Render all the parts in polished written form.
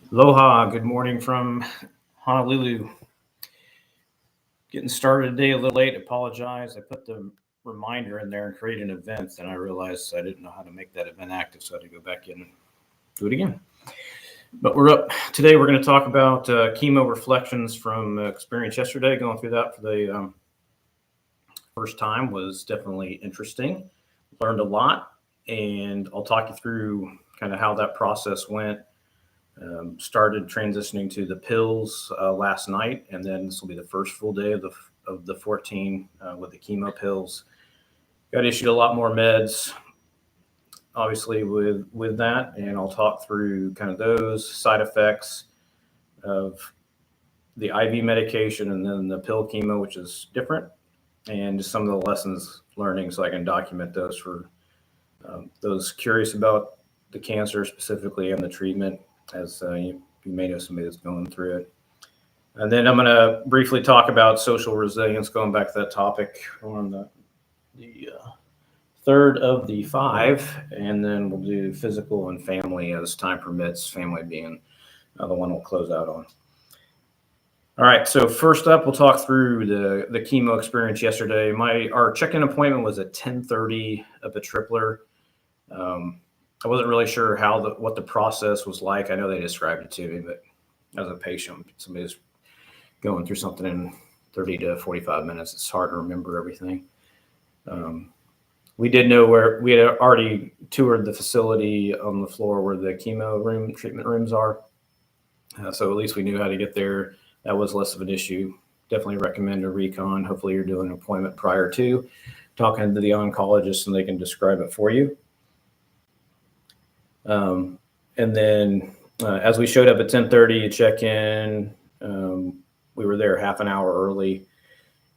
Aloha, good morning from Honolulu. Getting started today a little late. Apologize. I put the reminder in there and create an event, and I realized I didn't know how to make that event active, so I had to go back in and do it again. But we're up today. We're going to talk about chemo reflections from experience yesterday. Going through that for the first time was definitely interesting. Learned a lot, and I'll talk you through kind of how that process went. Started transitioning to the pills last night, and then this will be the first full day of the 14 with the chemo pills. Got issued a lot more meds, obviously with that, and I'll talk through kind of those side effects of the IV medication and then the pill chemo, which is different, and just some of the lessons learning, so I can document those for those curious about the cancer specifically and the treatment, as you may know somebody that's going through it. And then I'm going to briefly talk about social resilience, going back to that topic on the third of the five. And then we'll do physical and family as time permits, family being the one we'll close out on. All right, so first up, we'll talk through the chemo experience yesterday. Our check-in appointment was at 10:30 of the tripler. I wasn't really sure what the process was like. I know they described it to me, but as a patient, somebody's going through something in 30 to 45 minutes. It's hard to remember everything. We did know where we had already toured the facility on the floor where the chemo treatment rooms are. So at least we knew how to get there. That was less of an issue. Definitely recommend a recon. Hopefully you're doing an appointment prior to talking to the oncologist and they can describe it for you. And then as we showed up at 10:30, you check in. We were there half an hour early.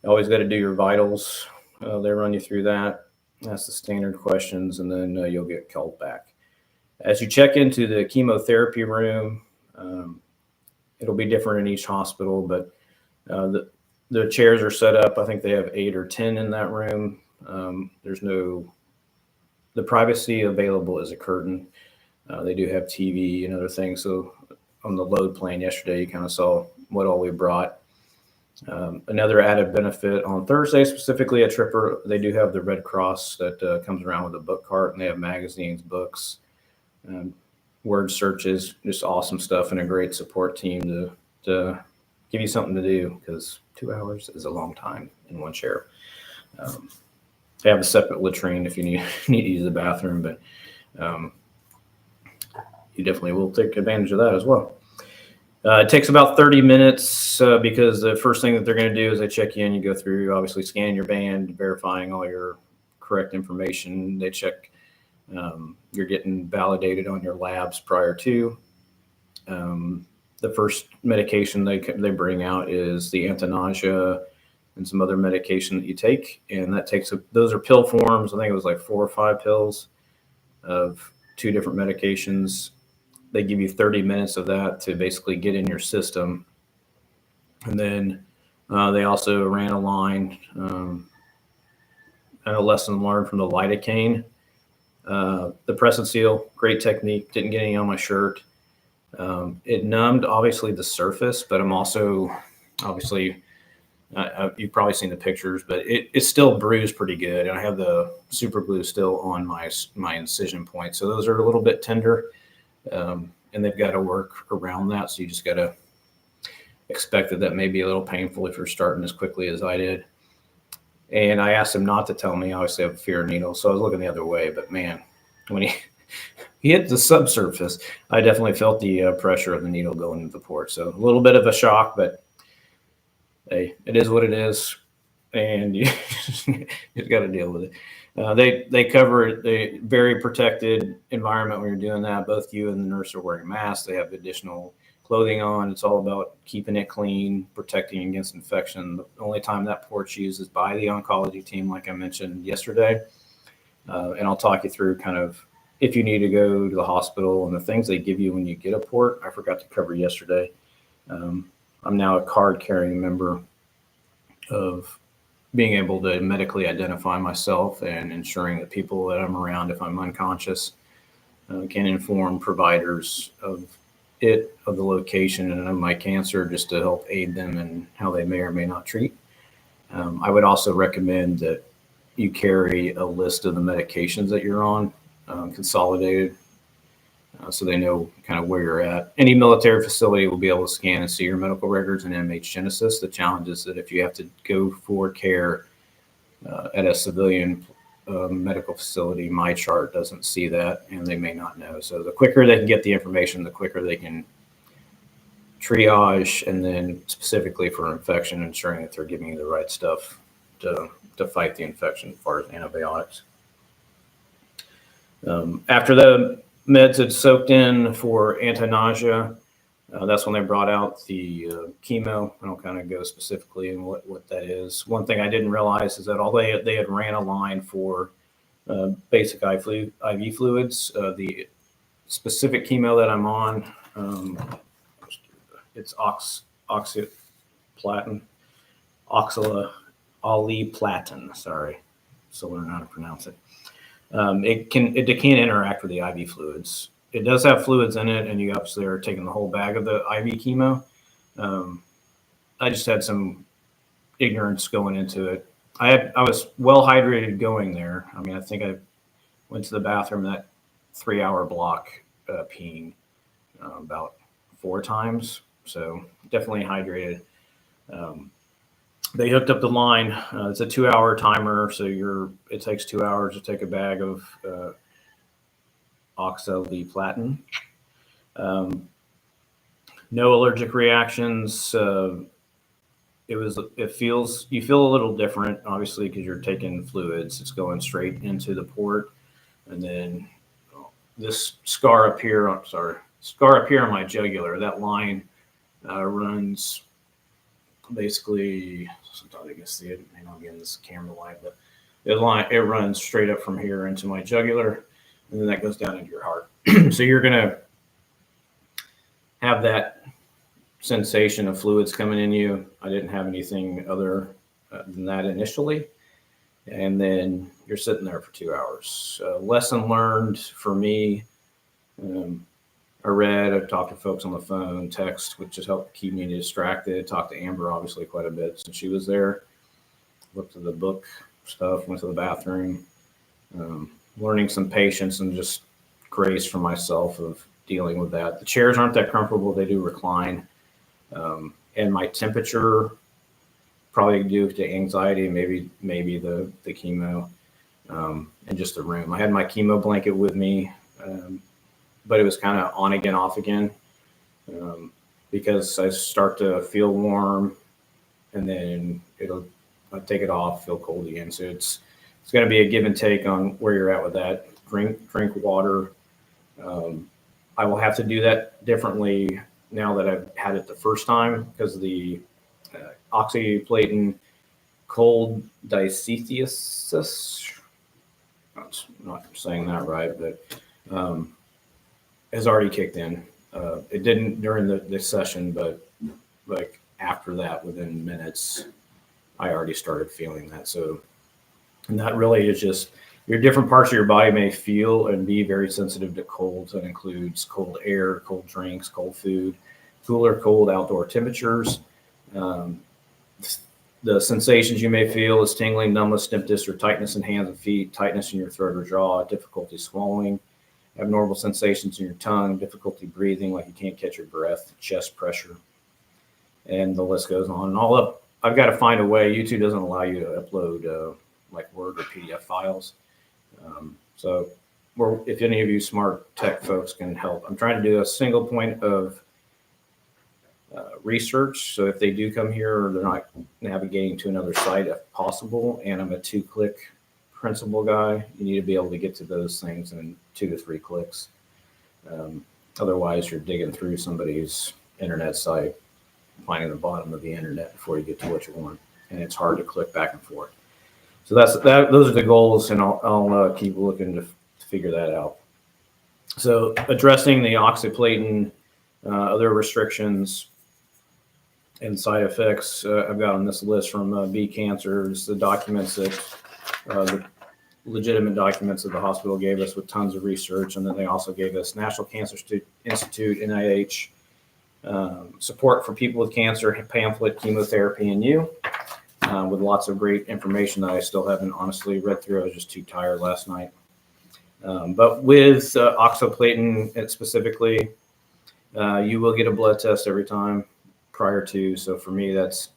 You always got to do your vitals. They run you through that. That's the standard questions, and then you'll get called back. As you check into the chemotherapy room, it'll be different in each hospital, but the chairs are set up. I think they have 8 or 10 in that room. The privacy available is a curtain. They do have TV and other things. So on the load plan yesterday, you kind of saw what all we brought. Another added benefit on Thursday, specifically at Tripper, they do have the Red Cross that comes around with a book cart, and they have magazines, books, word searches, just awesome stuff, and a great support team to give you something to do, because 2 hours is a long time in one chair. They have a separate latrine if you need to use the bathroom, but you definitely will take advantage of that as well. It takes about 30 minutes because the first thing that they're going to do is they check you in. You go through, obviously, scan your band, verifying all your correct information. They check you're getting validated on your labs prior to. The first medication they bring out is the anti-nausea and some other medication that you take, and those are pill forms. I think it was like 4 or 5 pills of 2 different medications. They give you 30 minutes of that to basically get in your system. And then they also ran a line, and a lesson learned from the lidocaine. The press and seal, great technique. Didn't get any on my shirt. It numbed, obviously, the surface, but I'm also, obviously, you've probably seen the pictures, but it's still bruised pretty good. And I have the super glue still on my incision point. So those are a little bit tender. And they've got to work around that. So you just got to expect that may be a little painful if you're starting as quickly as I did. And I asked him not to tell me. I obviously have fear of needles, so I was looking the other way. But man, when he hit the subsurface, I definitely felt the pressure of the needle going into the port. So a little bit of a shock, but hey, it is what it is, and you just got to deal with it. They cover a very protected environment when you're doing that. Both you and the nurse are wearing masks. They have additional clothing on. It's all about keeping it clean, protecting against infection. The only time that port's used is by the oncology team, like I mentioned yesterday. And I'll talk you through kind of if you need to go to the hospital and the things they give you when you get a port. I forgot to cover yesterday. I'm now a card-carrying member of being able to medically identify myself and ensuring that people that I'm around, if I'm unconscious, can inform providers of of the location and of my cancer, just to help aid them in how they may or may not treat. I would also recommend that you carry a list of the medications that you're on, consolidated, so they know kind of where you're at. Any military facility will be able to scan and see your medical records and MH Genesis. The challenge is that if you have to go for care at a civilian medical facility, my chart doesn't see that, and they may not know. So the quicker they can get the information, the quicker they can triage, and then specifically for infection, ensuring that they're giving you the right stuff to fight the infection as far as antibiotics. After the meds had soaked in for anti-nausea, that's when they brought out the chemo. I don't kind of go specifically in what that is. One thing I didn't realize is that although they had ran a line for basic IV fluids, the specific chemo that I'm on, it's oxaliplatin, sorry, so learn how to pronounce it. It can't interact with the IV fluids. It does have fluids in it, and you obviously are taking the whole bag of the IV chemo. I just had some ignorance going into it. I was well hydrated going there. I mean, I think I went to the bathroom that 3-hour block peeing about 4 times. So definitely hydrated. They hooked up the line. It's a 2-hour timer, so it takes 2 hours to take a bag of oxaliplatin. No allergic reactions. You feel a little different, obviously, because you're taking fluids. It's going straight into the port, and then this scar up here on my jugular. That line runs basically. Sometimes you can see it. Hang on, getting this camera light, but it runs straight up from here into my jugular, and then that goes down into your heart. So you're gonna have that sensation of fluids coming in you. I didn't have anything other than that initially, and then you're sitting there for 2 hours. Lesson learned for me. I've talked to folks on the phone, text, which has helped keep me distracted. Talked to Amber, obviously, quite a bit since she was there. Looked at the book stuff, went to the bathroom, learning some patience and just grace for myself of dealing with that. The chairs aren't that comfortable. They do recline. And my temperature, probably due to anxiety, maybe the chemo, and just the room. I had my chemo blanket with me, but it was kind of on again, off again, because I start to feel warm, and then I take it off, feel cold again. So it's going to be a give and take on where you're at with that. Drink water. I will have to do that differently now that I've had it the first time, because the oxaliplatin cold diathesis, I'm not saying that right, but has already kicked in. It didn't during the session, but like after that, within minutes, I already started feeling that. So, and that really is just your different parts of your body may feel and be very sensitive to colds. That includes cold air, cold drinks, cold food, cooler, cold outdoor temperatures. The sensations you may feel is tingling, numbness, stiffness, or tightness in hands and feet, tightness in your throat or jaw, difficulty swallowing, abnormal sensations in your tongue, difficulty breathing, like you can't catch your breath, chest pressure, and the list goes on. And I've got to find a way. YouTube doesn't allow you to upload like Word or PDF files. So if any of you smart tech folks can help, I'm trying to do a single point of research. So if they do come here, or they're not navigating to another site if possible, and I'm a 2-click principal guy, you need to be able to get to those things in 2 to 3 clicks. Otherwise, you're digging through somebody's internet site, finding the bottom of the internet before you get to what you want, and it's hard to click back and forth. So those are the goals, and I'll keep looking to figure that out. So addressing the oxaliplatin, other restrictions and side effects I've got on this list from B Cancers, the documents that the legitimate documents that the hospital gave us with tons of research. And then they also gave us National Cancer Institute, NIH, support for people with cancer, pamphlet, chemotherapy, and you, with lots of great information that I still haven't honestly read through. I was just too tired last night. But with oxaliplatin specifically, you will get a blood test every time prior to. So for me, that's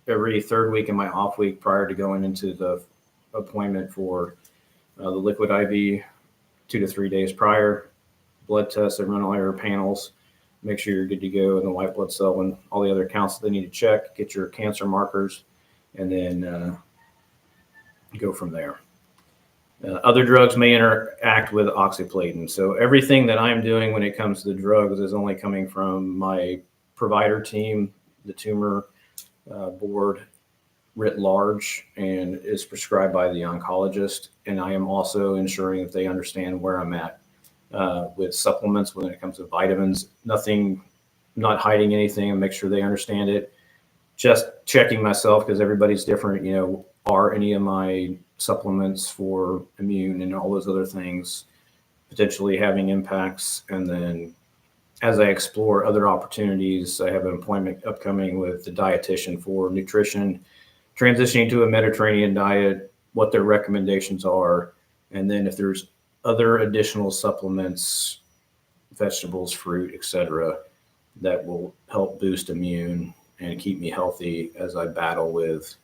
every third week in my off week prior to going into the appointment for the liquid IV, 2 to 3 days prior. Blood tests, they run all your panels, make sure you're good to go in the white blood cell and all the other counts that they need to check, get your cancer markers, and then go from there. Other drugs may interact with oxaliplatin. So everything that I'm doing when it comes to the drugs is only coming from my provider team, the tumor board writ large, and is prescribed by the oncologist. And I am also ensuring that they understand where I'm at with supplements when it comes to vitamins. Nothing, not hiding anything, and make sure they understand it. Just checking myself, because everybody's different. Are any of my supplements for immune and all those other things potentially having impacts? And then as I explore other opportunities, I have an appointment upcoming with the dietitian for nutrition, transitioning to a Mediterranean diet, what their recommendations are. And then if there's other additional supplements, vegetables, fruit, etc., that will help boost immune and keep me healthy as I battle with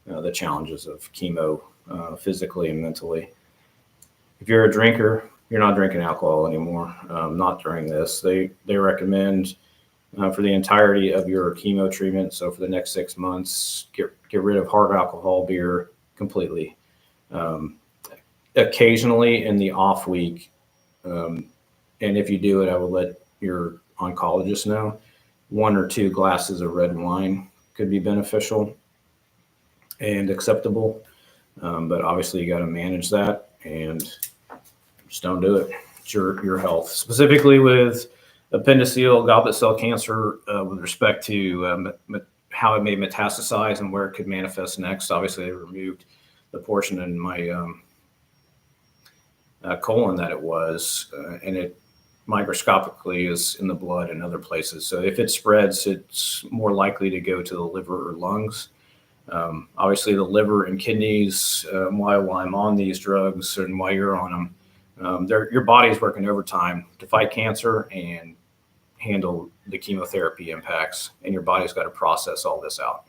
the challenges of chemo, physically and mentally. If you're a drinker, you're not drinking alcohol anymore. Not during this. They recommend for the entirety of your chemo treatment. So for the next 6 months, get rid of hard alcohol, beer completely. Occasionally in the off week, and if you do it, I will let your oncologist know. 1 or 2 glasses of red wine could be beneficial and acceptable, but obviously you got to manage that and just don't do it. It's your health, specifically with appendiceal goblet cell cancer, with respect to how it may metastasize and where it could manifest next. Obviously, they removed the portion in my colon that it was, and it microscopically is in the blood and other places. So if it spreads, it's more likely to go to the liver or lungs. Obviously, the liver and kidneys, while I'm on these drugs and while you're on them, your body's working overtime to fight cancer and handle the chemotherapy impacts, and your body's got to process all this out.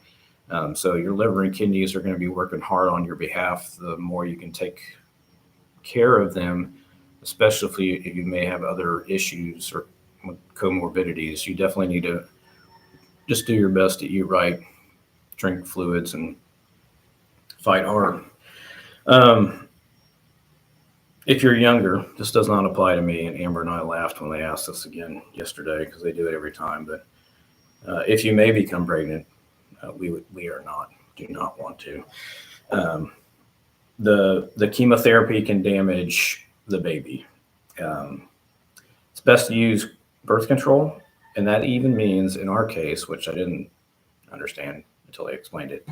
So your liver and kidneys are going to be working hard on your behalf. The more you can take care of them, especially if you may have other issues or comorbidities, you definitely need to just do your best to eat right, drink fluids, and fight hard. If you're younger, this does not apply to me. And Amber and I laughed when they asked us again yesterday, because they do it every time. But if you may become pregnant, we do not want to. The chemotherapy can damage the baby. It's best to use birth control, and that even means, in our case, which I didn't understand until they explained it,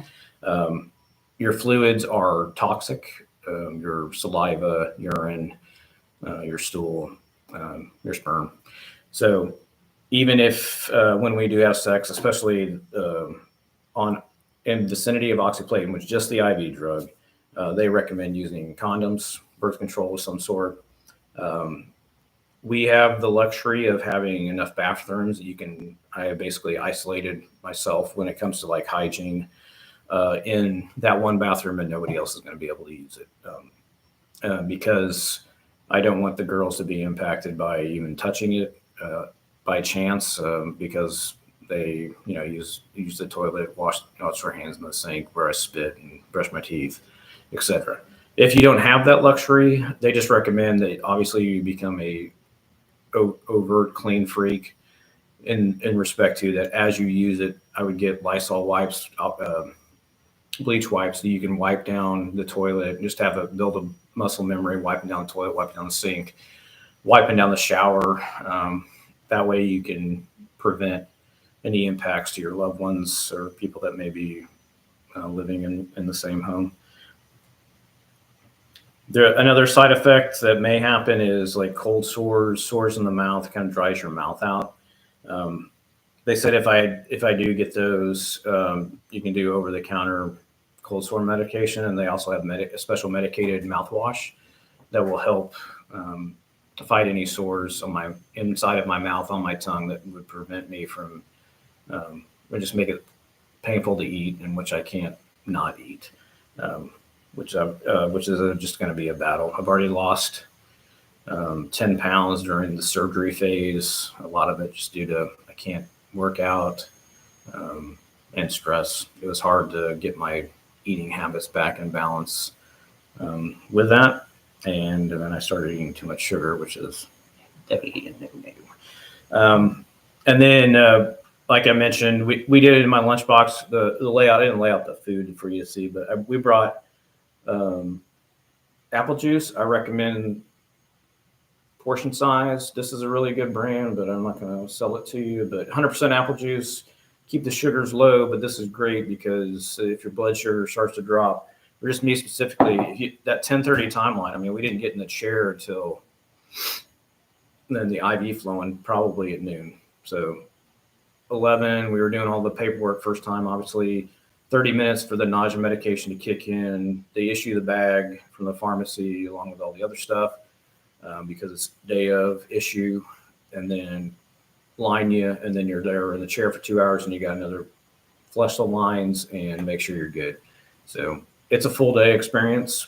your fluids are toxic. Your saliva, urine, your stool, your sperm. So even if when we do have sex, especially in vicinity of oxaliplatin, which is just the IV drug, they recommend using condoms, birth control of some sort. We have the luxury of having enough bathrooms that I have basically isolated myself when it comes to like hygiene in that one bathroom, and nobody else is going to be able to use it, because I don't want the girls to be impacted by even touching it by chance, because they use the toilet, wash their hands in the sink where I spit and brush my teeth, etc. If you don't have that luxury, they just recommend that obviously you become a overt clean freak in respect to that. As you use it, I would get Lysol wipes, bleach wipes, so you can wipe down the toilet, just build a muscle memory, wiping down the toilet, wiping down the sink, wiping down the shower. That way you can prevent any impacts to your loved ones or people that may be living in the same home. Another side effect that may happen is like cold sores in the mouth, kind of dries your mouth out. Um, they said if I do get those, you can do over the counter cold sore medication, and they also have a special medicated mouthwash that will help fight any sores on my inside of my mouth, on my tongue, that would prevent me from or just make it painful to eat, and which I can't not eat. Um, which is just going to be a battle. I've already lost 10 pounds during the surgery phase. A lot of it just due to I can't work out and stress. It was hard to get my eating habits back in balance with that. And then I started eating too much sugar, which is definitely a no-no. And then, like I mentioned, we did it in my lunchbox. The layout, I didn't lay out the food for you to see, but we brought apple juice. I recommend portion size. This is a really good brand, but I'm not going to sell it to you. But 100% apple juice, keep the sugars low. But this is great because if your blood sugar starts to drop, or just me specifically, that 10:30 timeline. I mean, we didn't get in the chair until then the IV flowing probably at noon. So 11, we were doing all the paperwork first time, obviously. 30 minutes for the nausea medication to kick in. They issue the bag from the pharmacy along with all the other stuff because it's day of issue, and then line you, and then you're there in the chair for 2 hours, and you got another flush the lines and make sure you're good. So it's a full day experience.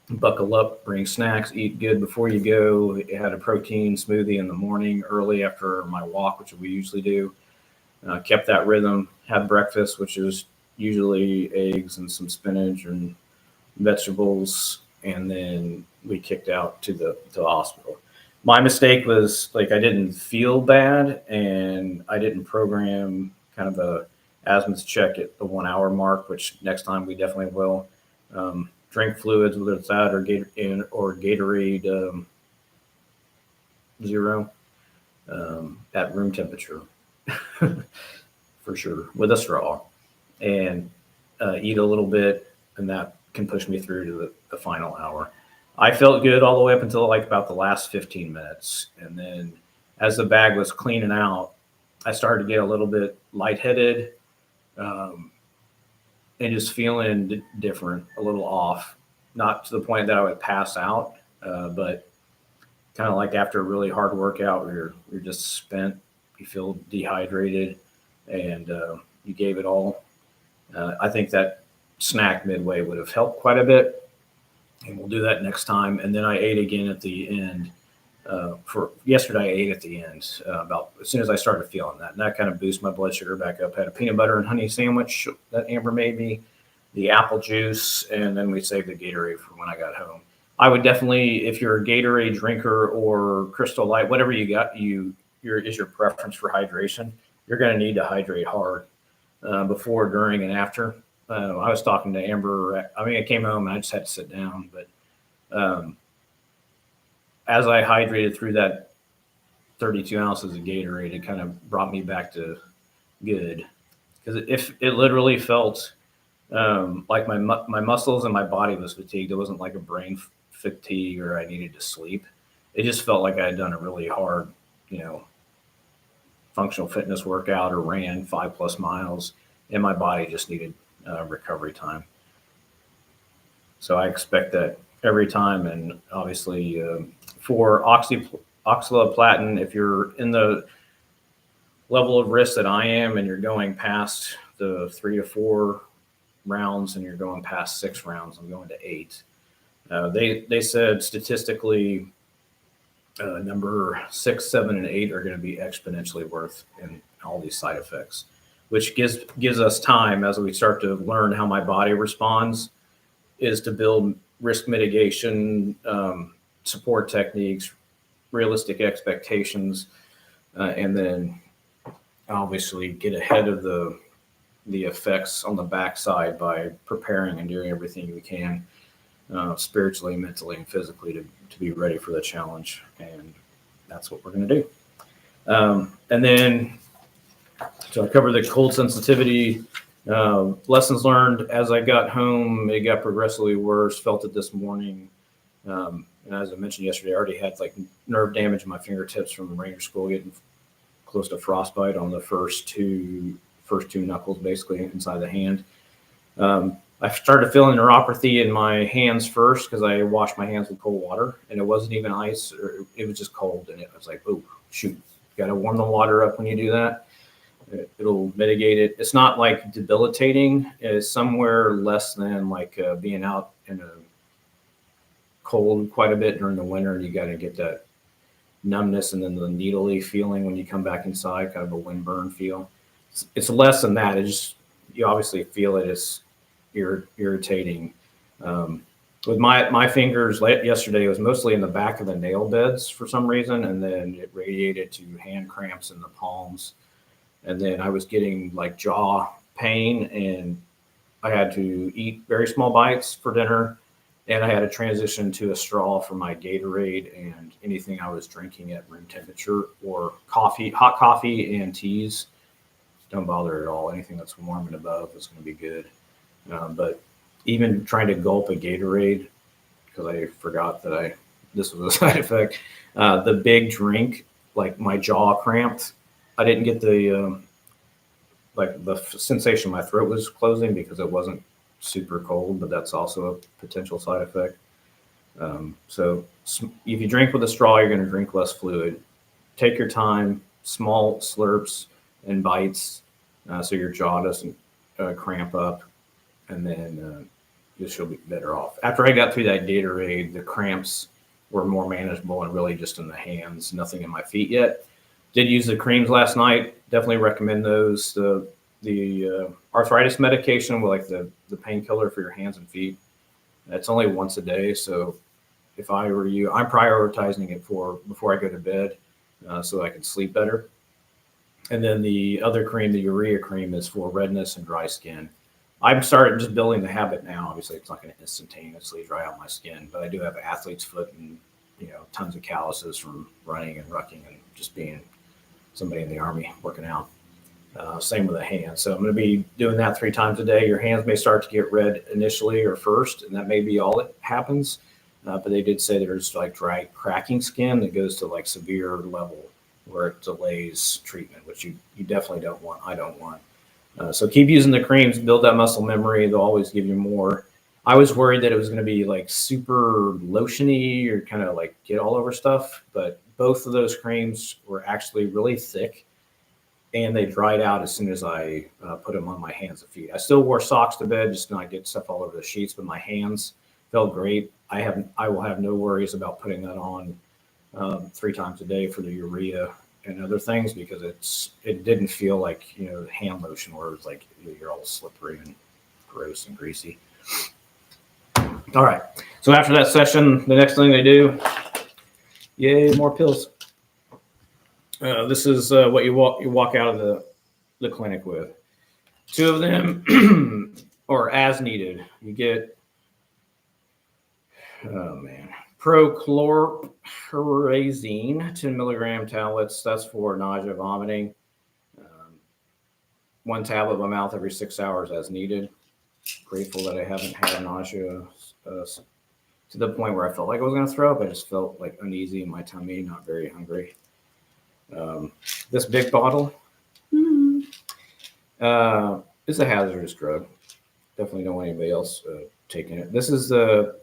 Buckle up, bring snacks, eat good before you go. I had a protein smoothie in the morning early after my walk, which we usually do. Kept that rhythm, had breakfast, which is usually eggs and some spinach and vegetables, and then we kicked out to the hospital. My mistake was like I didn't feel bad, and I didn't program kind of a asthma check at the 1 hour mark, which next time we definitely will. Drink fluids, whether it's that or Gatorade Zero at room temperature for sure, with a straw, and eat a little bit, and that can push me through to the final hour. I felt good all the way up until like about the last 15 minutes. And then as the bag was cleaning out, I started to get a little bit lightheaded and just feeling different, a little off. Not to the point that I would pass out, but kind of like after a really hard workout where you're just spent, you feel dehydrated, and you gave it all. I think that snack midway would have helped quite a bit, and we'll do that next time. And then I ate again at the end. For yesterday, I ate at the end about as soon as I started feeling that, and that kind of boosted my blood sugar back up. Had a peanut butter and honey sandwich that Amber made me, the apple juice, and then we saved the Gatorade for when I got home. I would definitely, if you're a Gatorade drinker or Crystal Light, whatever you got, is your preference for hydration, you're going to need to hydrate hard before, during, and after. I was talking to Amber. I mean, I came home and I just had to sit down, but as I hydrated through that 32 ounces of Gatorade, it kind of brought me back to good, because it literally felt like my muscles and my body was fatigued. It wasn't like a brain fatigue or I needed to sleep. It just felt like I had done a really hard, functional fitness workout or ran 5+ miles, and my body just needed recovery time. So I expect that every time. And obviously for oxaliplatin, if you're in the level of risk that I am and you're going past the 3 to 4 rounds and you're going past 6 rounds, I'm going to 8. They said statistically number 6, 7, and 8 are going to be exponentially worse in all these side effects, which gives us time as we start to learn how my body responds, is to build risk mitigation, support techniques, realistic expectations, and then obviously get ahead of the effects on the backside by preparing and doing everything we can spiritually, mentally, and physically to be ready for the challenge. And that's what we're going to do. And then, so I covered the cold sensitivity. Lessons learned as I got home, it got progressively worse. Felt it this morning. And as I mentioned yesterday, I already had like nerve damage in my fingertips from Ranger School, getting close to frostbite on the first two knuckles, basically inside the hand. I started feeling neuropathy in my hands first because I washed my hands with cold water, and it wasn't even ice, or it was just cold. And it was like, oh shoot, you got to warm the water up when you do that. It'll mitigate it. It's not like debilitating. It's somewhere less than like being out in a cold quite a bit during the winter, and you got to get that numbness and then the needly feeling when you come back inside, kind of a windburn feel. It's less than that. It just, you obviously feel it is irritating. With my fingers yesterday, it was mostly in the back of the nail beds for some reason, and then it radiated to hand cramps in the palms. And then I was getting like jaw pain, and I had to eat very small bites for dinner, and I had to transition to a straw for my Gatorade and anything I was drinking at room temperature, or coffee, hot coffee and teas. Don't bother at all. Anything that's warm and above is going to be good. But even trying to gulp a Gatorade, because I forgot that this was a side effect. The big drink, like my jaw cramped. I didn't get the sensation my throat was closing because it wasn't super cold, but that's also a potential side effect. So if you drink with a straw, you're going to drink less fluid. Take your time, small slurps and bites, so your jaw doesn't cramp up, and then you'll be better off. After I got through that Gatorade, the cramps were more manageable and really just in the hands, nothing in my feet yet. Did use the creams last night. Definitely recommend those. The arthritis medication with like the painkiller for your hands and feet. It's only once a day, so if I were you, I'm prioritizing it before I go to bed, so I can sleep better. And then the other cream, the urea cream, is for redness and dry skin. I'm starting just building the habit now. Obviously, it's not going to instantaneously dry out my skin, but I do have athlete's foot and tons of calluses from running and rucking and just being somebody in the Army working out. Same with the hands. So I'm going to be doing that 3 times a day. Your hands may start to get red initially or first, and that may be all that happens. But they did say there's like dry cracking skin that goes to like severe level where it delays treatment, which you definitely don't want. I don't want. So keep using the creams, build that muscle memory. They'll always give you more. I was worried that it was going to be like super lotiony or kind of like get all over stuff, but both of those creams were actually really thick, and they dried out as soon as I put them on my hands and feet. I still wore socks to bed just to not get stuff all over the sheets, but my hands felt great. I will have no worries about putting that on 3 times a day for the urea and other things, because it didn't feel like hand lotion where it's like you're all slippery and gross and greasy. All right. So after that session, the next thing they do, yay, more pills. This is what you walk out of the clinic with. 2 of them, or as needed. You get, prochlorperazine, 10 milligram tablets. That's for nausea, vomiting. 1 tablet in my mouth every 6 hours as needed. Grateful that I haven't had nausea to the point where I felt like I was going to throw up. I just felt like uneasy in my tummy, not very hungry. This big bottle is a hazardous drug. Definitely don't want anybody else taking it. This is the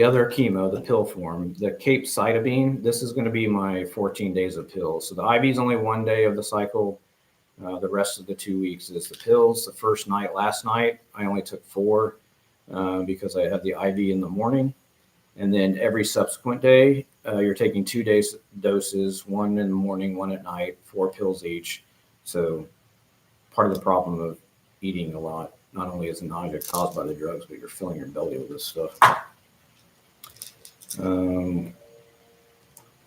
other chemo, the pill form, the capecitabine. This is going to be my 14 days of pills. So the IV is only 1 day of the cycle. The rest of the 2 weeks is the pills. The first night, last night, I only took 4 because I had the IV in the morning. And then every subsequent day, you're taking 2 days doses, 1 in the morning, 1 at night, 4 pills each. So part of the problem of eating a lot, not only is nausea caused by the drugs, but you're filling your belly with this stuff.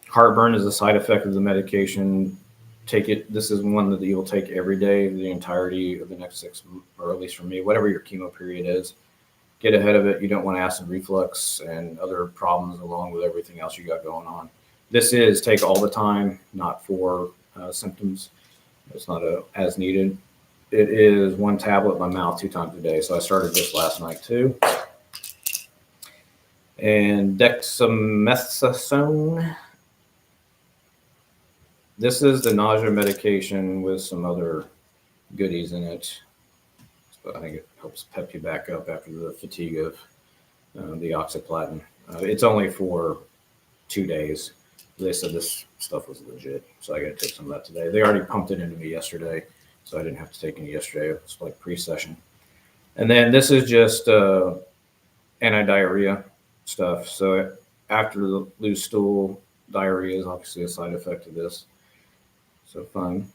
Heartburn is a side effect of the medication. Take it. This is one that you will take every day, the entirety of the next 6 months, or at least for me, whatever your chemo period is. Get ahead of it. You don't want acid reflux and other problems along with everything else you got going on. This is take all the time, not for symptoms. It's not as needed. It is 1 tablet in my mouth 2 times a day. So I started this last night too. And dexamethasone. This is the nausea medication with some other goodies in it. But I think it helps pep you back up after the fatigue of the oxyplatin. It's only for 2 days. They said this stuff was legit, so I got to take some of that today. They already pumped it into me yesterday, so I didn't have to take any yesterday. It's like pre-session. And then this is just anti-diarrhea stuff. So after the loose stool, diarrhea is obviously a side effect of this. So fun,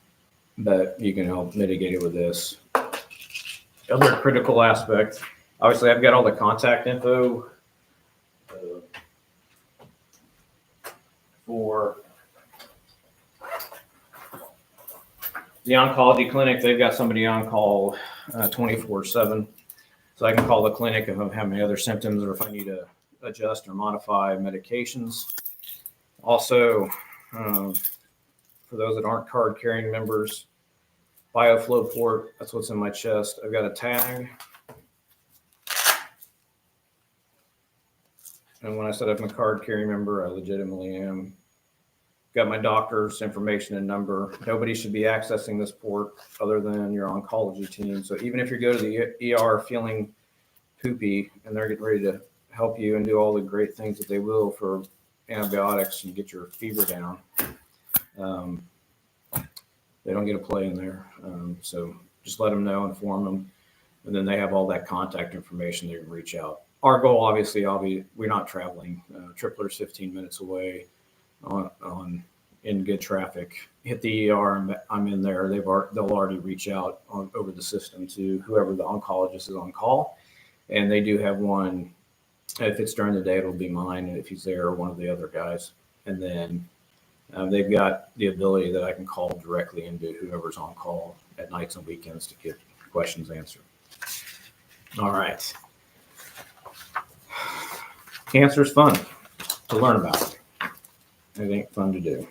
but you can help mitigate it with this. Other critical aspect, obviously I've got all the contact info for the oncology clinic. They've got somebody on call 24/7. So I can call the clinic if I'm having any other symptoms or if I need to adjust or modify medications. Also, for those that aren't card carrying members, BioFlow port, that's what's in my chest. I've got a tag. And when I said I'm a card carrying member, I legitimately am. Got my doctor's information and number. Nobody should be accessing this port other than your oncology team. So even if you go to the ER feeling poopy and they're getting ready to help you and do all the great things that they will for antibiotics and get your fever down, they don't get a play in there. So just let them know, inform them, and then they have all that contact information. They can reach out. Our goal, obviously, we're not traveling. Tripler's 15 minutes away on in good traffic. Hit the ER, I'm in there. They'll already reach out over the system to whoever the oncologist is on call, and they do have one. If it's during the day, it'll be mine, and if he's there, one of the other guys. And then they've got the ability that I can call directly into whoever's on call at nights and weekends to get questions answered. All right. Cancer is fun to learn about. It ain't fun to do.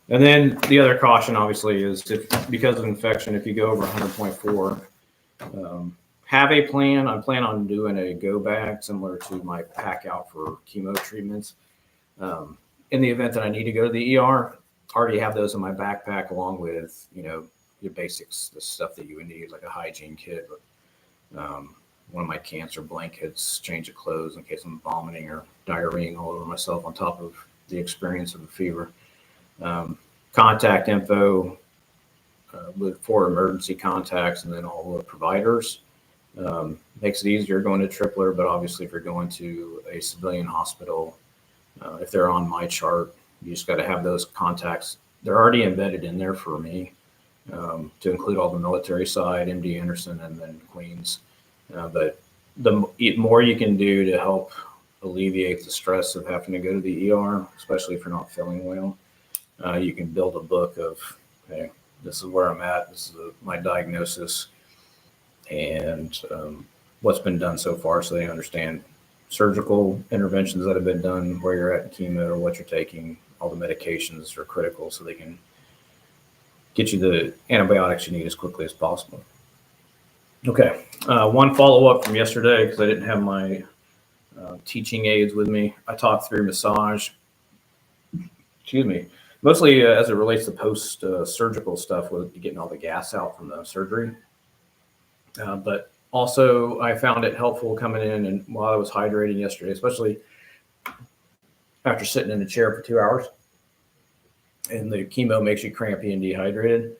And then the other caution, obviously, is because of infection, if you go over 100.4, have a plan. I plan on doing a go bag similar to my pack out for chemo treatments. In the event that I need to go to the ER, I already have those in my backpack along with, your basics, the stuff that you would need, like a hygiene kit, one of my cancer blankets, change of clothes in case I'm vomiting or diarrheaing all over myself on top of the experience of the fever. Contact info for emergency contacts, and then all the providers. Makes it easier going to Tripler, but obviously if you're going to a civilian hospital, if they're on my chart, you just got to have those contacts. They're already embedded in there for me, to include all the military side, MD Anderson, and then Queens. But the more you can do to help alleviate the stress of having to go to the ER, especially if you're not feeling well, you can build a book of, hey, this is where I'm at, this is my diagnosis, and what's been done so far, so they understand surgical interventions that have been done, where you're at in chemo, or what you're taking, all the medications are critical, so they can get you the antibiotics you need as quickly as possible. Okay, one follow-up from yesterday, because I didn't have my teaching aids with me. I talked through massage, mostly as it relates to post-surgical stuff with getting all the gas out from the surgery. But also I found it helpful coming in and while I was hydrating yesterday, especially after sitting in a chair for 2 hours, and the chemo makes you crampy and dehydrated.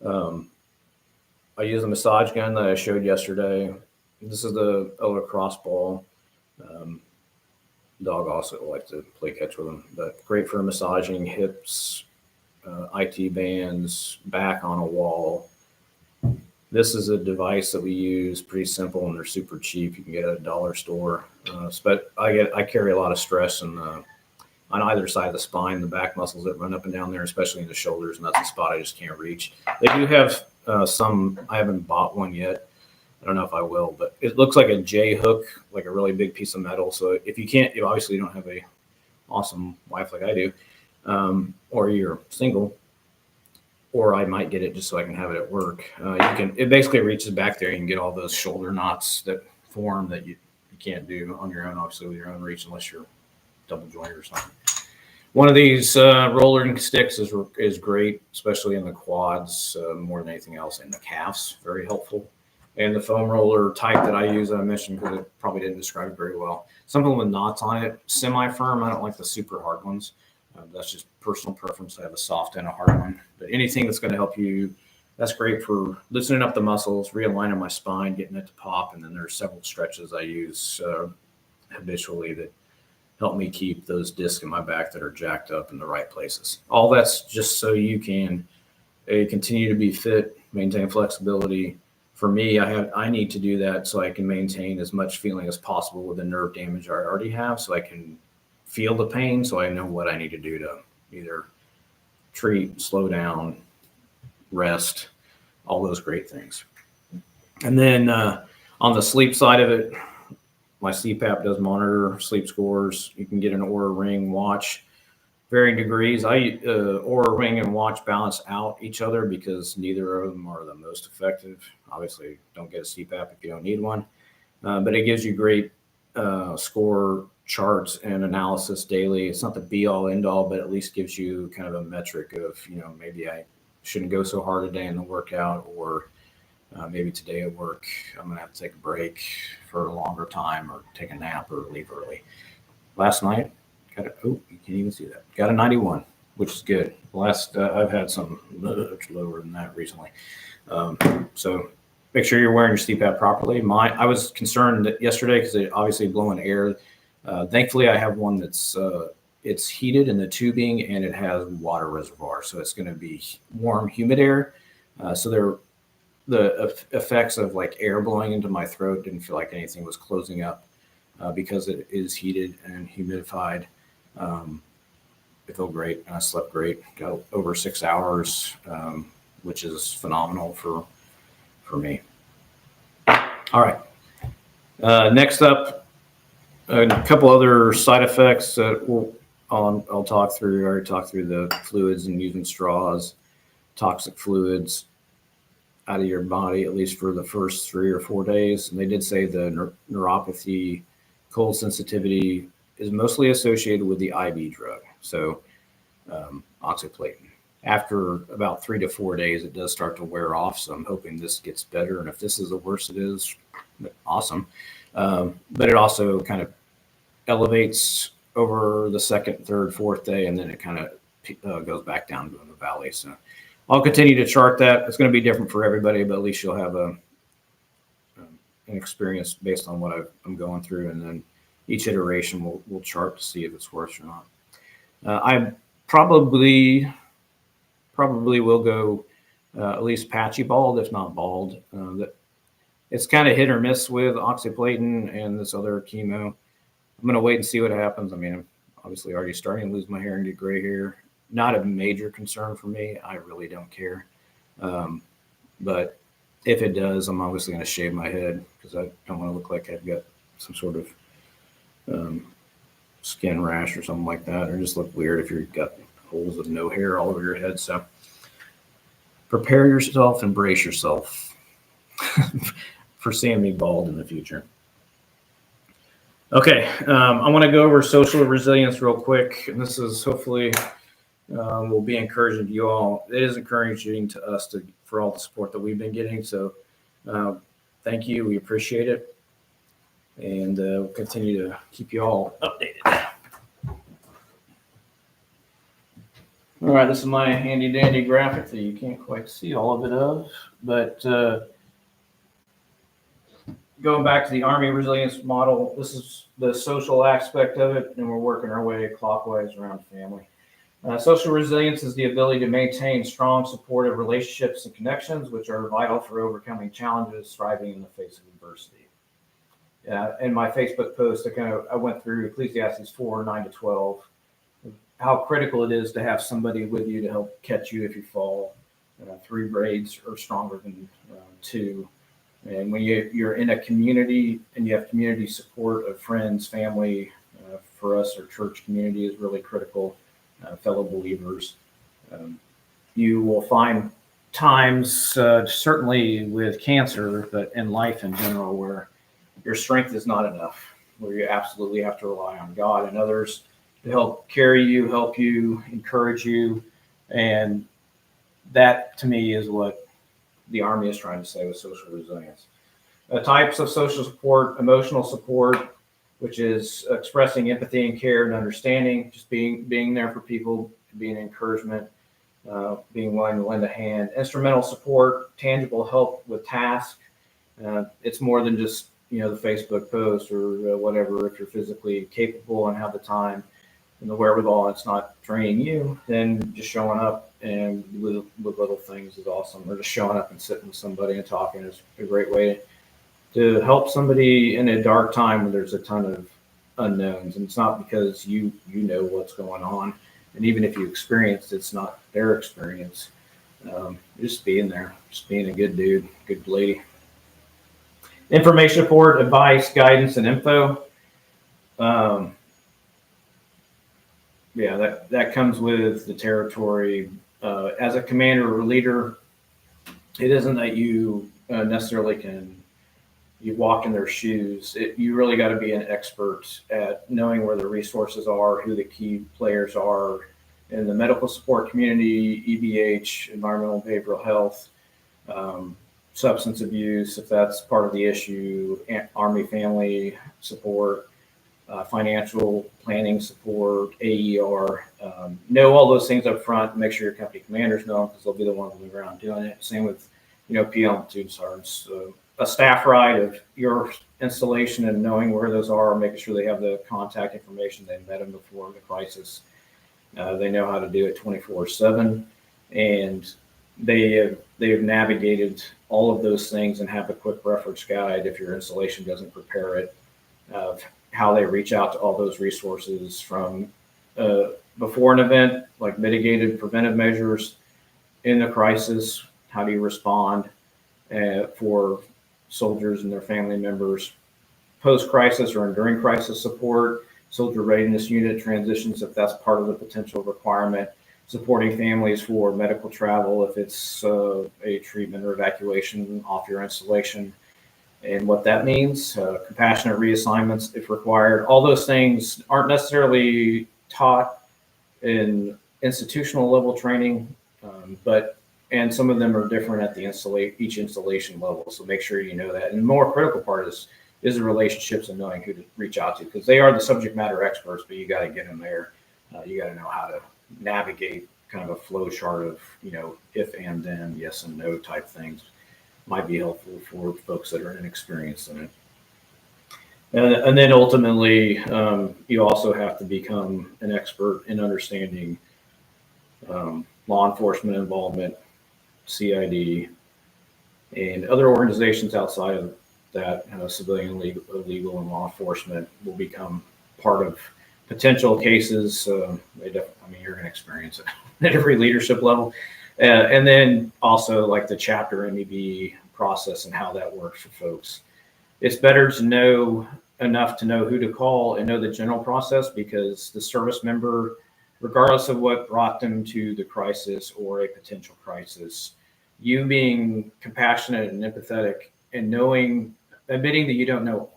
I use a massage gun that I showed yesterday. This is the lacrosse ball. Dog also likes to play catch with them, but great for massaging hips, IT bands, back on a wall. This is a device that we use, pretty simple, and they're super cheap. You can get at a dollar store. But I carry a lot of stress on either side of the spine, the back muscles that run up and down there, especially in the shoulders, and that's a spot I just can't reach. They do have some. I haven't bought one yet. I don't know if I will, but it looks like a J hook, like a really big piece of metal. So if you can't, obviously you don't have a awesome wife like I do, or you're single, or I might get it just so I can have it at work. It basically reaches back there. You can get all those shoulder knots that form that you can't do on your own, obviously, with your own reach, unless you're double jointed or something. One of these roller sticks is great, especially in the quads, more than anything else, in the calves. Very helpful. And the foam roller type that I use, I mentioned because it probably didn't describe it very well. Something with knots on it, semi-firm. I don't like the super hard ones. That's just personal preference. I have a soft and a hard one. But anything that's going to help you, that's great for loosening up the muscles, realigning my spine, getting it to pop. And then there's several stretches I use habitually that help me keep those discs in my back that are jacked up in the right places. All that's just so you can continue to be fit, maintain flexibility. For me, I need to do that so I can maintain as much feeling as possible with the nerve damage I already have, so I can feel the pain, so I know what I need to do to either treat, slow down, rest, all those great things. And then on the sleep side of it, my CPAP does monitor sleep scores. You can get an Oura Ring watch, varying degrees. Oura Ring and watch balance out each other because neither of them are the most effective. Obviously, don't get a CPAP if you don't need one, but it gives you great score charts and analysis daily. It's not the be all end all, but at least gives you kind of a metric of, maybe I shouldn't go so hard today in the workout, or maybe today at work, I'm going to have to take a break for a longer time or take a nap or leave early. Last night, you can't even see that. Got a 91, which is good. I've had some much lower than that recently. So make sure you're wearing your CPAP properly. I was concerned that yesterday because it obviously blowing air. Thankfully, I have one that's it's heated in the tubing and it has water reservoir, so it's going to be warm, humid air. So the effects of like air blowing into my throat didn't feel like anything was closing up because it is heated and humidified. It felt great. I slept great. Got over 6 hours, which is phenomenal for me. All right. Next up, a couple other side effects that I'll talk through. I already talked through the fluids and using straws, toxic fluids out of your body, at least for the first 3 or 4 days. And they did say the neuropathy, cold sensitivity is mostly associated with the IV drug. So oxyplatin. After about 3 to 4 days, it does start to wear off. So I'm hoping this gets better. And if this is the worst it is, awesome. But it also kind of elevates over the second, third, fourth day, and then it kind of goes back down in the valley. So I'll continue to chart that. It's going to be different for everybody, but at least you'll have an experience based on what I'm going through, and then each iteration we'll chart to see if it's worse or not. I probably will go at least patchy bald, if not bald. It's kind of hit or miss with oxyplatin and this other chemo. I'm going to wait and see what happens. I mean, I'm obviously already starting to lose my hair and get gray hair. Not a major concern for me. I really don't care. But if it does, I'm obviously going to shave my head because I don't want to look like I've got some sort of skin rash or something like that, or just look weird if you've got holes of no hair all over your head. So prepare yourself, embrace yourself for seeing me bald in the future. Okay, I want to go over social resilience real quick, and this is hopefully will be encouraging to you all. It is encouraging to us for all the support that we've been getting. So thank you. We appreciate it. And we'll continue to keep you all updated. All right, this is my handy dandy graphic that you can't quite see all of it but going back to the Army resilience model, this is the social aspect of it, and we're working our way clockwise around family. Social resilience is the ability to maintain strong, supportive relationships and connections, which are vital for overcoming challenges, thriving in the face of adversity. In my Facebook post, I went through Ecclesiastes 4, 9 to 12, how critical it is to have somebody with you to help catch you if you fall. 3 braids are stronger than 2. And when you're in a community and you have community support of friends, family, for us, our church community is really critical. Fellow believers, you will find times, certainly with cancer, but in life in general, where your strength is not enough, where you absolutely have to rely on God and others to help carry you, help you, encourage you. And that, to me, is what the Army is trying to say with social resilience. Types of social support: emotional support, which is expressing empathy and care and understanding, just being there for people, being an encouragement, being willing to lend a hand. Instrumental support: tangible help with tasks. It's more than just the Facebook post or whatever. If you're physically capable and have the time and the wherewithal, it's not training you, then just showing up and with little things is awesome. Or just showing up and sitting with somebody and talking is a great way to help somebody in a dark time when there's a ton of unknowns. And it's not because you know what's going on, and even if you experienced, it's not their experience. Just being there, just being a good dude, good lady. Information support: advice, guidance, and info. That comes with the territory. As a commander or leader, it isn't that you necessarily you walk in their shoes. You really got to be an expert at knowing where the resources are, who the key players are in the medical support community, EBH, environmental behavioral health, substance abuse, if that's part of the issue, Army family support, financial planning support, AER. Know all those things up front. Make sure your company commanders know them, because they'll be the ones moving around doing it. Same with PL and platoon sergeants. A staff ride of your installation and knowing where those are, making sure they have the contact information. They met them before the crisis. They know how to do it 24/7, and they have navigated all of those things and have a quick reference guide if your installation doesn't prepare it, of how they reach out to all those resources from before an event, like mitigated preventive measures, in the crisis, how do you respond for soldiers and their family members, post-crisis or during crisis support, soldier readiness unit transitions if that's part of the potential requirement, supporting families for medical travel if it's a treatment or evacuation off your installation, and what that means, compassionate reassignments if required. All those things aren't necessarily taught in institutional level training, and some of them are different at the each installation level. So make sure you know that. And the more critical part is the relationships and knowing who to reach out to, because they are the subject matter experts, but you got to get them there. You got to know how to navigate kind of a flow chart of, if and then, yes and no type things. Might be helpful for folks that are inexperienced in it. And then ultimately, you also have to become an expert in understanding law enforcement involvement, CID, and other organizations outside of that. Civilian, legal, and law enforcement will become part of potential cases. You're going to experience it at every leadership level. And then also like the chapter MEB process and how that works for folks. It's better to know enough to know who to call and know the general process, because the service member, regardless of what brought them to the crisis or a potential crisis, you being compassionate and empathetic and admitting that you don't know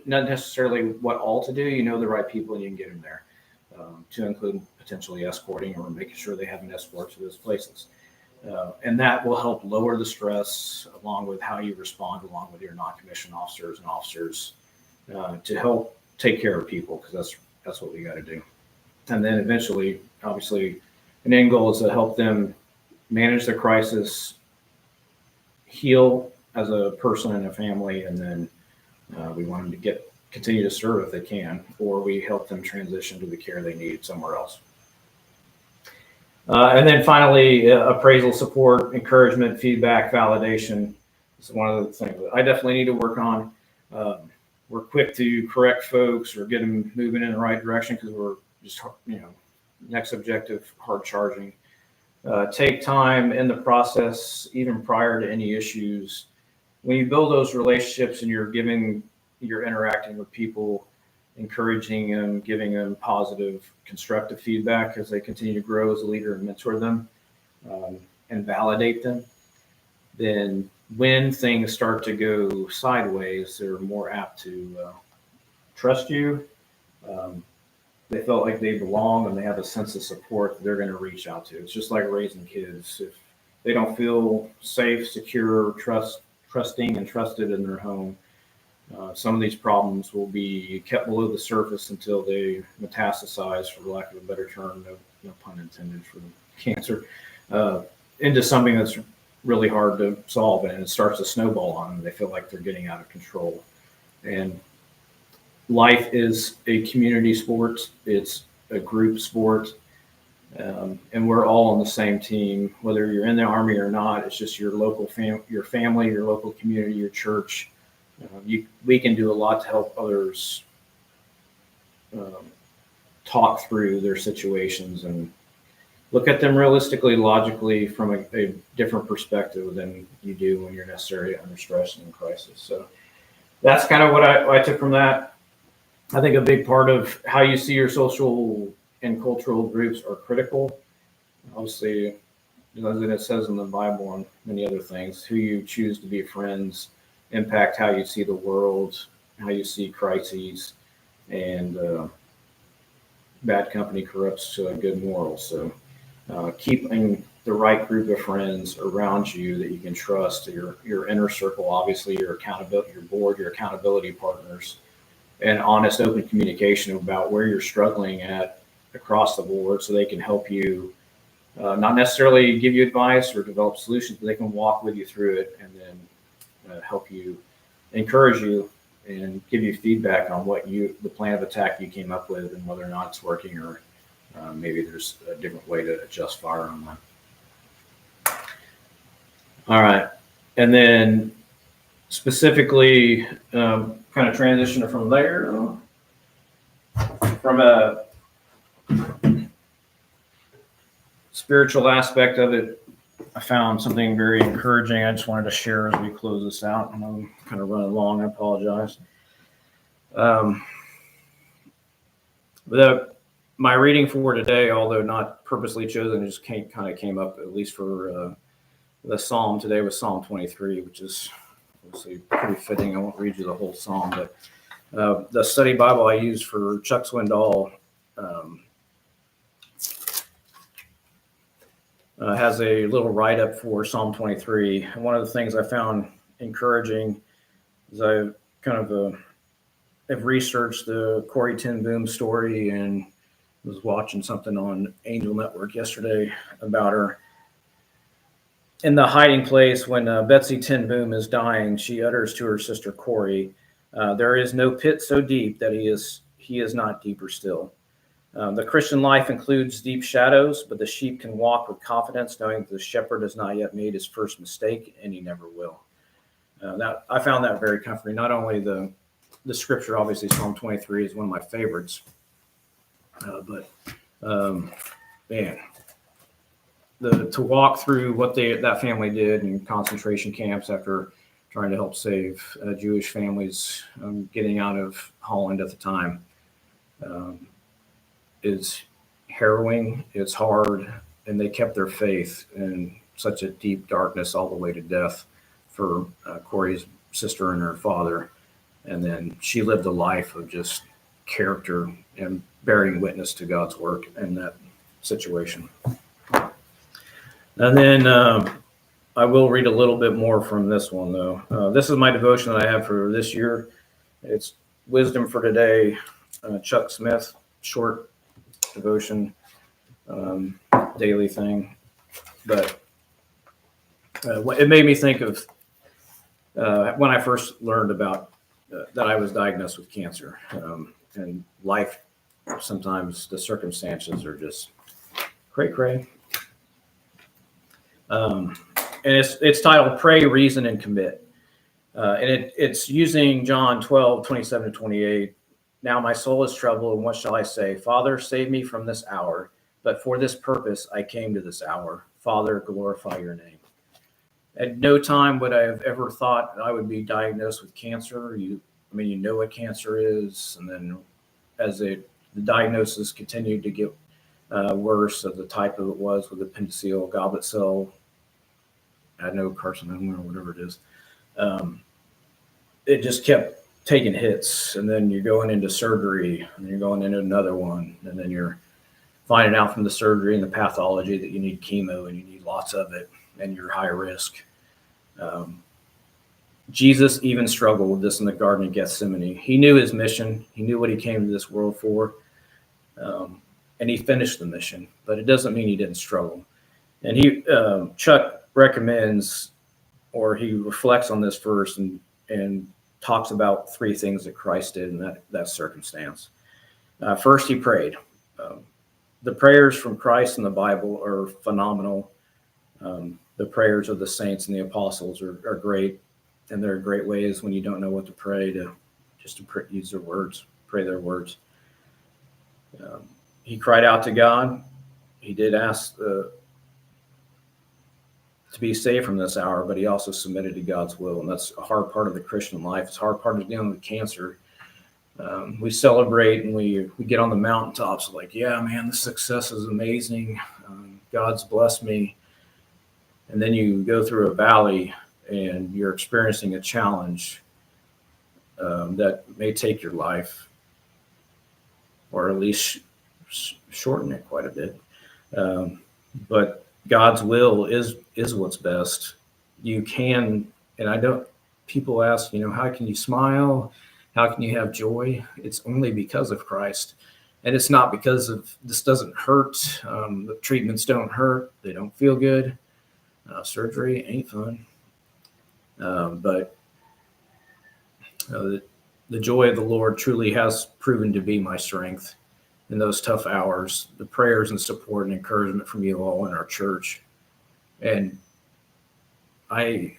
not necessarily what all to do, the right people and you can get them there, to include potentially escorting or making sure they have an escort to those places. And that will help lower the stress, along with how you respond, along with your non-commissioned officers and officers, to help take care of people, because that's what we got to do. And then eventually, obviously, an end goal is to help them manage the crisis, heal as a person and a family, and then we want them to continue to serve if they can, or we help them transition to the care they need somewhere else. And then finally, appraisal support, encouragement, feedback, validation. This is one of the things that I definitely need to work on. We're quick to correct folks or get them moving in the right direction because we're just, next objective, hard charging. Take time in the process, even prior to any issues. When you build those relationships and you're interacting with people, encouraging them, giving them positive, constructive feedback as they continue to grow as a leader and mentor them, and validate them, then when things start to go sideways, they're more apt to trust you. Um, they felt like they belong and they have a sense of support that they're going to reach out to. It's just like raising kids. If they don't feel safe, secure, trusting, and trusted in their home, some of these problems will be kept below the surface until they metastasize, for lack of a better term, no pun intended for cancer, uh, into something that's really hard to solve, and it starts to snowball on them. They feel like they're getting out of control. And life is a community sport. It's a group sport. And we're all on the same team, whether you're in the Army or not. It's just your local your family, your local community, your church. We can do a lot to help others um, talk through their situations and look at them realistically, logically, from a different perspective than you do when you're necessarily under stress and in crisis. So that's kind of what I took from that. I think a big part of how you see your social and cultural groups are critical. Obviously, as it says in the Bible and many other things, who you choose to be friends impact how you see the world, how you see crises, and bad company corrupts good morals. So keeping the right group of friends around you that you can trust, your inner circle, obviously your accountability, your board, your accountability partners, and honest, open communication about where you're struggling at across the board, so they can help you, not necessarily give you advice or develop solutions, but they can walk with you through it and then help you, encourage you, and give you feedback on the plan of attack you came up with and whether or not it's working, or maybe there's a different way to adjust fire on that. All right. And then specifically, kind of transition from there, from a spiritual aspect of it, I found something very encouraging. I just wanted to share as we close this out. And I'm kind of running long. I apologize. My reading for today, although not purposely chosen, just kind of came up, at least for the psalm today, was Psalm 23, which is obviously pretty fitting. I won't read you the whole psalm, but the study Bible I use for Chuck Swindoll has a little write-up for Psalm 23. And one of the things I found encouraging is I kind of have researched the Corrie ten Boom story and was watching something on Angel Network yesterday about her. In the hiding place, when Betsy ten Boom is dying, she utters to her sister Corrie, "There is no pit so deep that he is not deeper still." The Christian life includes deep shadows, but the sheep can walk with confidence, knowing that the shepherd has not yet made his first mistake, and he never will. I found that very comforting. Not only the scripture, obviously, Psalm 23 is one of my favorites, but man, to walk through what that family did in concentration camps after trying to help save Jewish families getting out of Holland at the time. Is harrowing, it's hard, and they kept their faith in such a deep darkness all the way to death for Corey's sister and her father. And then she lived a life of just character and bearing witness to God's work in that situation. And then I will read a little bit more from this one, though. This is my devotion that I have for this year. It's Wisdom for Today, Chuck Smith, short devotion, daily thing. But it made me think of when I first learned about that I was diagnosed with cancer. And life, sometimes the circumstances are just cray. And it's titled Pray, Reason, and Commit. And it's using John 12:27-28. "Now my soul is troubled, and what shall I say? Father, save me from this hour. But for this purpose I came to this hour. Father, glorify your name." At no time would I have ever thought I would be diagnosed with cancer. You know what cancer is. And then as the diagnosis continued to get worse, of the type of it was with appendiceal goblet cell adenocarcinoma or whatever it is. It just kept taking hits, and then you're going into surgery, and you're going into another one, and then you're finding out from the surgery and the pathology that you need chemo and you need lots of it, and you're high risk. Jesus even struggled with this in the Garden of Gethsemane. He knew his mission. He knew what he came to this world for, and he finished the mission. But it doesn't mean he didn't struggle. And Chuck recommends, or he reflects on this verse and talks about three things that Christ did in that circumstance. First, he prayed. The prayers from Christ in the Bible are phenomenal. The prayers of the saints and the apostles are great. And there are great ways when you don't know what to pray to use their words, pray their words. He cried out to God. He did ask to be saved from this hour, but he also submitted to God's will. And that's a hard part of the Christian life. It's a hard part of dealing with cancer. We celebrate and we get on the mountaintops like, yeah, man, the success is amazing. God's blessed me. And then you go through a valley and you're experiencing a challenge that may take your life, or at least shorten it quite a bit. But God's will is what's best. You can, and people ask, how can you smile? How can you have joy? It's only because of Christ. And it's not because of, this doesn't hurt. The treatments don't hurt. They don't feel good. Surgery ain't fun. But the joy of the Lord truly has proven to be my strength in those tough hours. The prayers and support and encouragement from you all in our church. And I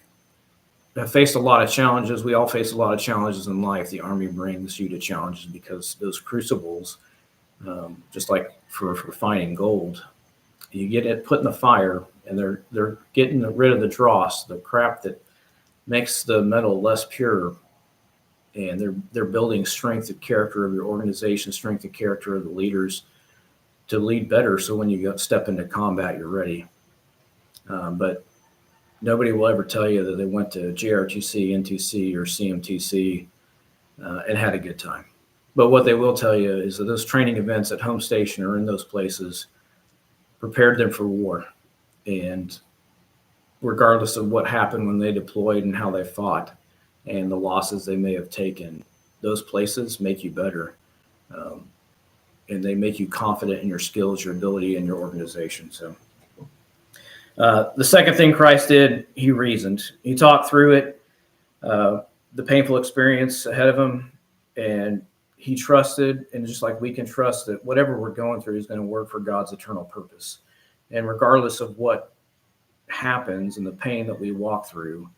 have faced a lot of challenges. We all face a lot of challenges in life. The Army brings you to challenges because those crucibles, just like for refining gold, you get it put in the fire, and they're getting rid of the dross, the crap that makes the metal less pure, and they're building strength of character of your organization, strength of character of the leaders to lead better. So when you step into combat, you're ready. But nobody will ever tell you that they went to JRTC, NTC, or CMTC and had a good time. But what they will tell you is that those training events at home station or in those places prepared them for war. And regardless of what happened when they deployed and how they fought and the losses they may have taken, those places make you better. And they make you confident in your skills, your ability, and your organization. So the second thing Christ did, he reasoned. He talked through it, the painful experience ahead of him, and he trusted, and just like we can trust that whatever we're going through is going to work for God's eternal purpose. And regardless of what happens and the pain that we walk through,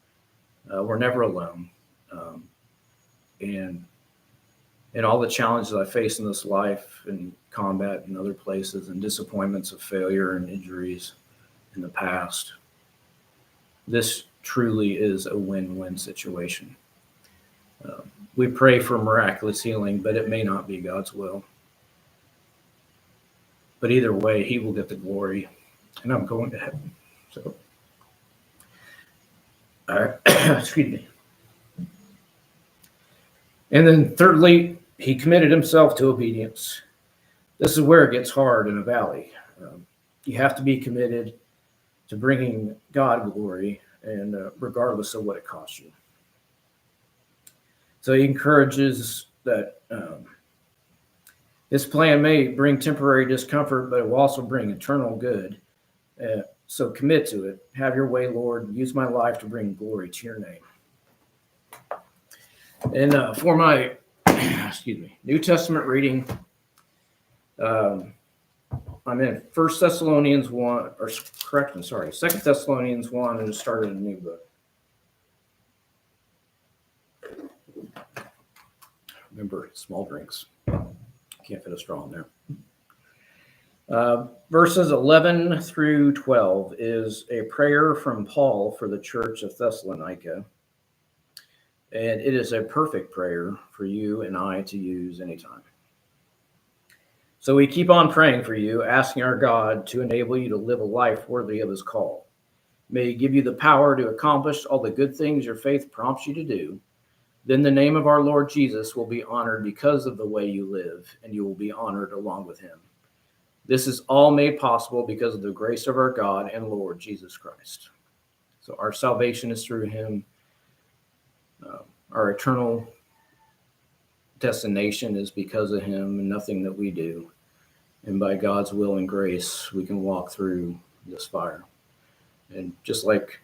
we're never alone. And all the challenges I face in this life and combat and other places and disappointments of failure and injuries in the past, this truly is a win-win situation. We pray for miraculous healing, but it may not be God's will. But either way, he will get the glory, and I'm going to heaven. So, excuse me. And then thirdly, he committed himself to obedience. This is where it gets hard in a valley. You have to be committed to bringing God glory, and regardless of what it costs you. So he encourages that this plan may bring temporary discomfort, but it will also bring eternal good. So commit to it. Have your way, Lord. Use my life to bring glory to your name. And for my New Testament reading, I'm in 1 Thessalonians 1, or correction, sorry, 2 Thessalonians 1, and started a new book. Remember, small drinks. Can't fit a straw in there. Verses 11 through 12 is a prayer from Paul for the church of Thessalonica. And it is a perfect prayer for you and I to use anytime. So we keep on praying for you, asking our God to enable you to live a life worthy of his call. May he give you the power to accomplish all the good things your faith prompts you to do. Then the name of our Lord Jesus will be honored because of the way you live, and you will be honored along with him. This is all made possible because of the grace of our God and Lord Jesus Christ. So our salvation is through him. Our eternal destination is because of him and nothing that we do. And by God's will and grace, we can walk through this fire. And just like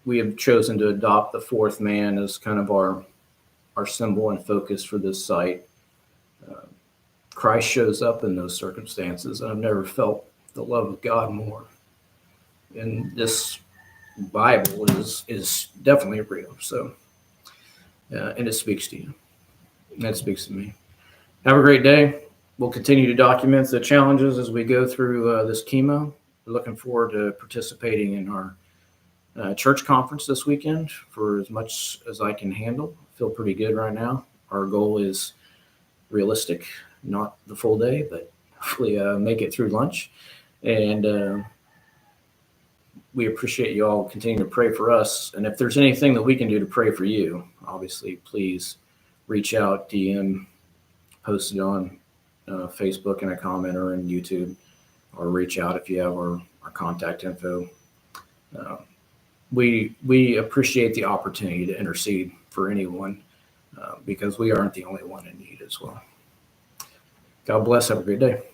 we have chosen to adopt the fourth man as kind of our symbol and focus for this site, Christ shows up in those circumstances. And I've never felt the love of God more. And this Bible is definitely real. So, and it speaks to you. And it speaks to me. Have a great day. We'll continue to document the challenges as we go through this chemo. We're looking forward to participating in our church conference this weekend for as much as I can handle. I feel pretty good right now. Our goal is realistic, not the full day, but hopefully make it through lunch. And we appreciate you all continuing to pray for us. And if there's anything that we can do to pray for you, obviously, please reach out, DM, post it on Facebook in a comment or in YouTube, or reach out if you have our contact info. We appreciate the opportunity to intercede for anyone because we aren't the only one in need as well. God bless. Have a great day.